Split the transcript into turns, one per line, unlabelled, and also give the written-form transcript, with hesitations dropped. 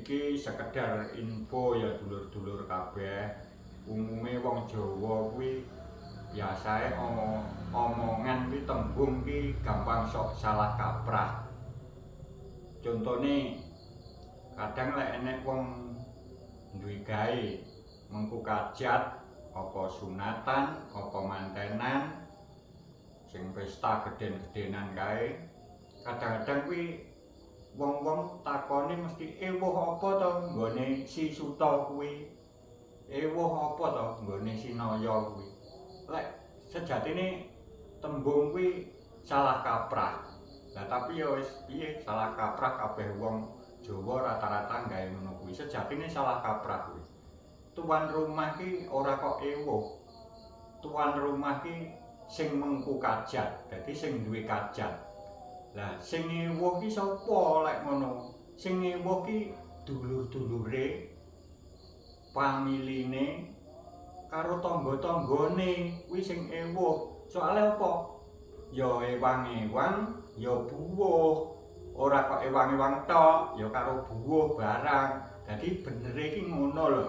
Iki sekedar info ya dulur-dulur kabeh. Umume wong Jawa kuwi biasae omongan kuwi tembung ki gampang sok salah kaprah. Contone kadang lek enek wong duwe gawe mengku kajat apa sunatan, apa mantenan sing pesta geden-gedenan kae. Kadang-kadang kuwi wong-wong takone mesti ewuh apa to nggone si Suta kuwi. Ewuh apa to nggone si Naya kuwi. Lek sejatine tembung kuwi salah kaprah. Lah tapi ya wis piye salah kaprah kabeh wong Jawa rata-rata gawe ngono kuwi. Sejatine salah kaprah kuwi. Tuan rumah ki ora kok ewuh. Tuan rumah ki sing mengku kajat, dadi sing duwe kajat. Lah sing ewuh ki sapa lek ngono? Sing ewuh ki dulur-dulure, pamiline karo tangga-tanggane kuwi sing ewuh. Soale apa? Ya ewang-ewang, ya buwuh. Ora kok ewang-ewang tok, ya karo buwuh barang. Dadi benere ki ngono lho.